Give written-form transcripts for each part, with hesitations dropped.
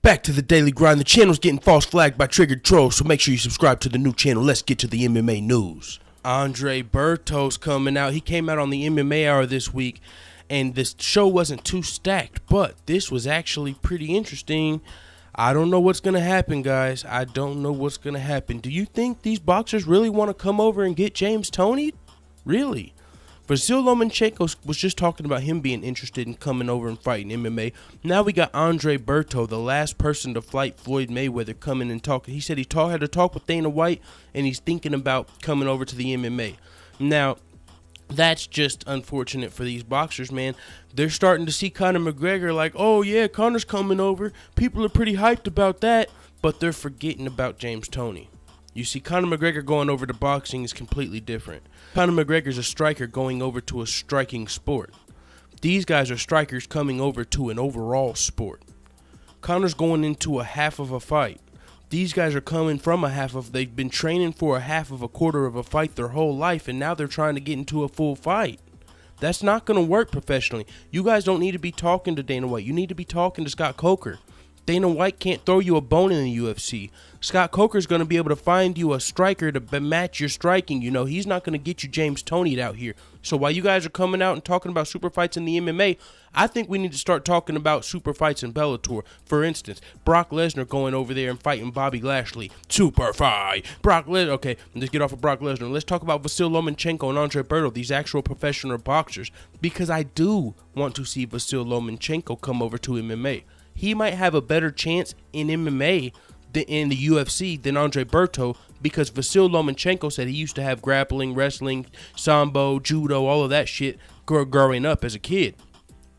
Back to the daily grind. The channel's getting false flagged by triggered trolls, so make sure you subscribe to the new channel. Let's get to the MMA news. Andre Berto's coming out. He came out on the MMA Hour this week, and this show wasn't too stacked, but this was actually pretty interesting. I don't know what's going to happen, guys. I don't know what's going to happen. Do you think these boxers really want to come over and get James Toney? Really? Vasyl Lomachenko was just talking about him being interested in coming over and fighting MMA. Now we got Andre Berto, the last person to fight Floyd Mayweather, coming and talking. He said he had to talk with Dana White, and he's thinking about coming over to the MMA. Now, that's just unfortunate for these boxers, man. They're starting to see Conor McGregor like, oh yeah, Conor's coming over. People are pretty hyped about that, but they're forgetting about James Toney. You see, Conor McGregor going over to boxing is completely different. Conor McGregor's a striker going over to a striking sport. These guys are strikers coming over to an overall sport. Conor's going into a half of a fight. These guys are coming from they've been training for a half of a quarter of a fight their whole life, and now they're trying to get into a full fight. That's not going to work professionally. You guys don't need to be talking to Dana White. You need to be talking to Scott Coker. Dana White can't throw you a bone in the UFC. Scott Coker's going to be able to find you a striker to match your striking. You know, he's not going to get you James Toney out here. So while you guys are coming out and talking about super fights in the MMA, I think we need to start talking about super fights in Bellator. For instance, Brock Lesnar going over there and fighting Bobby Lashley. Super fight. Brock Lesnar. Okay, let's get off of Brock Lesnar. Let's talk about Vasyl Lomachenko and Andre Berto, these actual professional boxers, because I do want to see Vasyl Lomachenko come over to MMA. He might have a better chance in MMA than in the UFC than Andre Berto, because Vasyl Lomachenko said he used to have grappling, wrestling, sambo, judo, all of that shit growing up as a kid.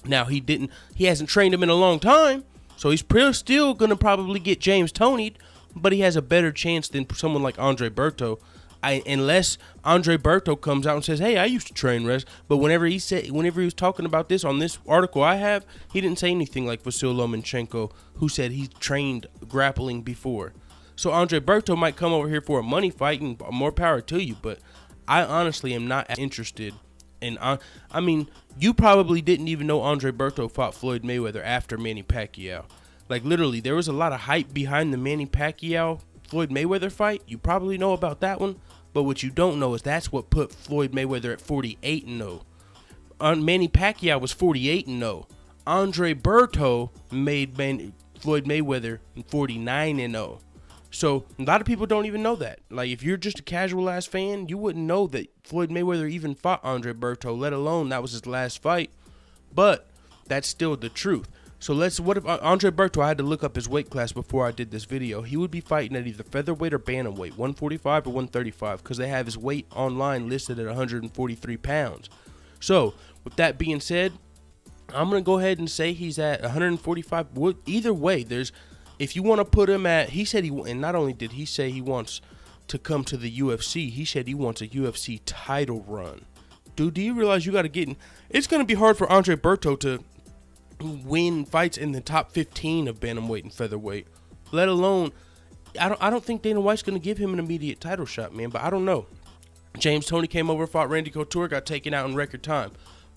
Now he hasn't trained him in a long time, so he's still going to probably get James Toney, but he has a better chance than someone like Andre Berto. Unless Andre Berto comes out and says, hey, I used to train wrestling. But whenever he was talking about this on this article I have, he didn't say anything like Vasyl Lomachenko, who said he trained grappling before. So Andre Berto might come over here for a money fight, and more power to you, but I honestly am not interested. And I mean, you probably didn't even know Andre Berto fought Floyd Mayweather after Manny Pacquiao. Like, literally, there was a lot of hype behind the Manny Pacquiao Floyd Mayweather fight. You probably know about that one, but what you don't know is that's what put Floyd Mayweather at 48-0. Manny Pacquiao was 48-0. Andre Berto made Floyd Mayweather 49-0. So a lot of people don't even know that. Like, if you're just a casual ass fan, you wouldn't know that Floyd Mayweather even fought Andre Berto, let alone that was his last fight. But that's still the truth. So what if Andre Berto, I had to look up his weight class before I did this video. He would be fighting at either featherweight or bantamweight, 145 or 135, because they have his weight online listed at 143 pounds. So with that being said, I'm going to go ahead and say he's at 145. Either way, if you want to put him at, and not only did he say he wants to come to the UFC, he said he wants a UFC title run. Dude, do you realize you got to get in? It's going to be hard for Andre Berto to win fights in the top 15 of bantamweight and featherweight, let alone, I don't think Dana White's going to give him an immediate title shot, man, but I don't know. James Toney came over, fought Randy Couture, got taken out in record time,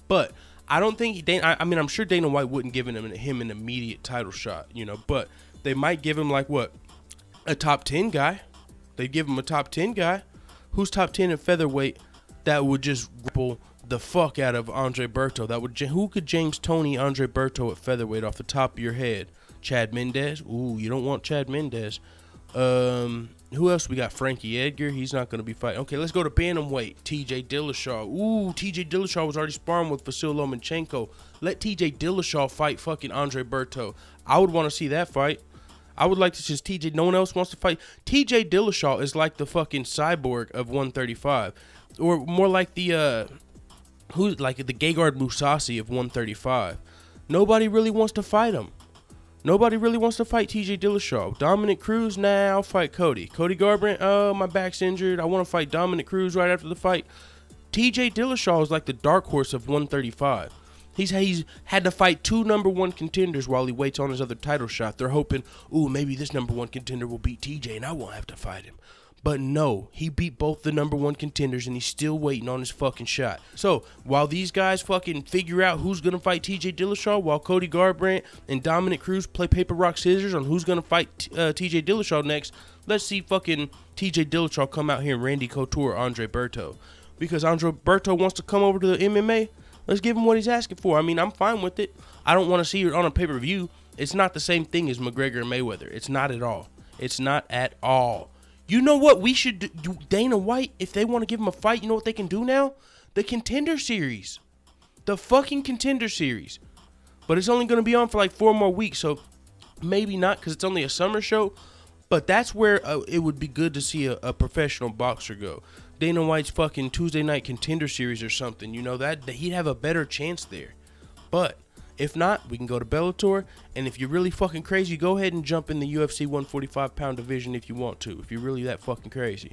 but I don't think I'm sure Dana White wouldn't give him an immediate title shot, you know, but they might give him a top 10 guy. They'd give him a top 10 guy. Who's top 10 in featherweight that would just grapple the fuck out of Andre Berto? Who could James Toney Andre Berto at featherweight off the top of your head? Chad Mendez? Ooh, you don't want Chad Mendez. Who else we got? Frankie Edgar. He's not going to be fighting. Okay, let's go to bantamweight. TJ Dillashaw. Ooh, TJ Dillashaw was already sparring with Vasyl Lomachenko. Let TJ Dillashaw fight fucking Andre Berto. I would want to see that fight. I would like to just TJ. No one else wants to fight. TJ Dillashaw is like the fucking cyborg of 135, or more like the the Gegard Mousasi of 135. Nobody really wants to fight him. Nobody really wants to fight TJ Dillashaw. Dominic Cruz, nah, I'll fight Cody. Cody Garbrandt, oh, my back's injured. I want to fight Dominic Cruz right after the fight. TJ Dillashaw is like the dark horse of 135. He's had to fight two #1 contenders while he waits on his other title shot. They're hoping, ooh, maybe this #1 contender will beat TJ and I won't have to fight him. But no, he beat both the #1 contenders, and he's still waiting on his fucking shot. So while these guys fucking figure out who's gonna fight TJ Dillashaw, while Cody Garbrandt and Dominic Cruz play paper rock scissors on who's gonna fight TJ Dillashaw next, let's see fucking TJ Dillashaw come out here and Randy Couture, Andre Berto, because Andre Berto wants to come over to the MMA. Let's give him what he's asking for. I mean, I'm fine with it. I don't want to see it on a pay-per-view. It's not the same thing as McGregor and Mayweather. It's not at all. It's not at all. You know what we should do? Dana White, if they want to give him a fight, you know what they can do now? The Contender Series. The fucking Contender Series. But it's only going to be on for like 4 more weeks, so maybe not because it's only a summer show. But that's where it would be good to see a professional boxer go. Dana White's fucking Tuesday Night Contender Series or something. You know, that he'd have a better chance there. But if not, we can go to Bellator, and if you're really fucking crazy, go ahead and jump in the UFC 145-pound division if you want to, if you're really that fucking crazy.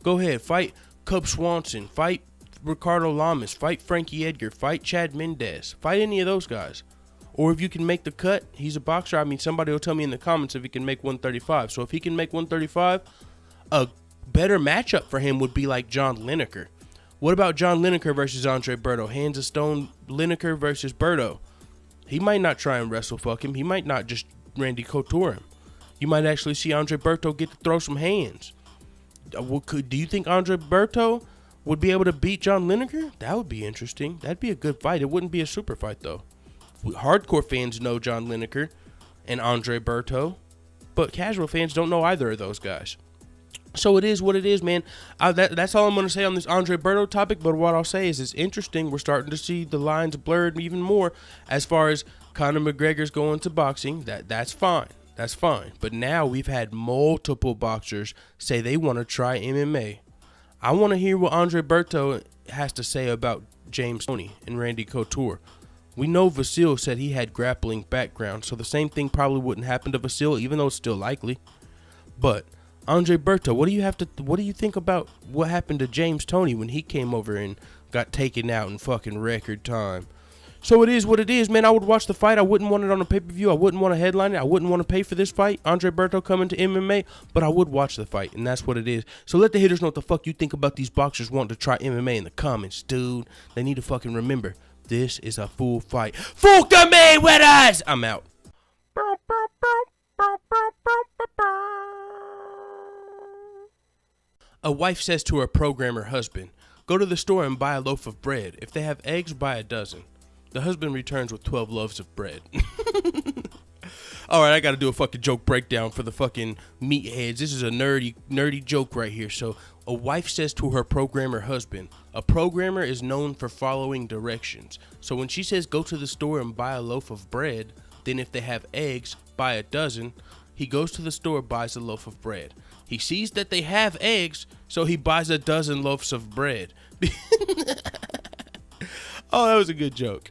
Go ahead, fight Cub Swanson, fight Ricardo Lamas, fight Frankie Edgar, fight Chad Mendez, fight any of those guys. Or if you can make the cut, he's a boxer. I mean, somebody will tell me in the comments if he can make 135. So if he can make 135, a better matchup for him would be like John Lineker. What about John Lineker versus Andre Berto? Hands of stone, Lineker versus Berto. He might not try and wrestle fuck him. He might not just Randy Couture him. You might actually see Andre Berto get to throw some hands. Do you think Andre Berto would be able to beat John Lineker? That would be interesting. That'd be a good fight. It wouldn't be a super fight, though. Hardcore fans know John Lineker and Andre Berto, but casual fans don't know either of those guys. So it is what it is, man. That's all I'm going to say on this Andre Berto topic, but what I'll say is it's interesting. We're starting to see the lines blurred even more as far as Conor McGregor's going to boxing. That's fine. That's fine. But now we've had multiple boxers say they want to try MMA. I want to hear what Andre Berto has to say about James Toney and Randy Couture. We know Vasil said he had grappling background, so the same thing probably wouldn't happen to Vasil, even though it's still likely. But Andre Berto, what do you think about what happened to James Toney when he came over and got taken out in fucking record time? So it is what it is, man. I would watch the fight. I wouldn't want it on a pay-per-view. I wouldn't want to headline it. I wouldn't want to pay for this fight, Andre Berto coming to MMA, but I would watch the fight, and that's what it is. So let the haters know what the fuck you think about these boxers wanting to try MMA in the comments, dude. They need to fucking remember, this is a full fight. Fuck the Mayweathers! I'm out. A wife says to her programmer husband, go to the store and buy a loaf of bread. If they have eggs, buy a dozen. The husband returns with 12 loaves of bread. Alright, I gotta do a fucking joke breakdown for the fucking meatheads. This is a nerdy joke right here. So, a wife says to her programmer husband, a programmer is known for following directions. So when she says go to the store and buy a loaf of bread, then if they have eggs, buy a dozen. He goes to the store, buys a loaf of bread. He sees that they have eggs, so he buys a dozen loaves of bread. Oh, that was a good joke.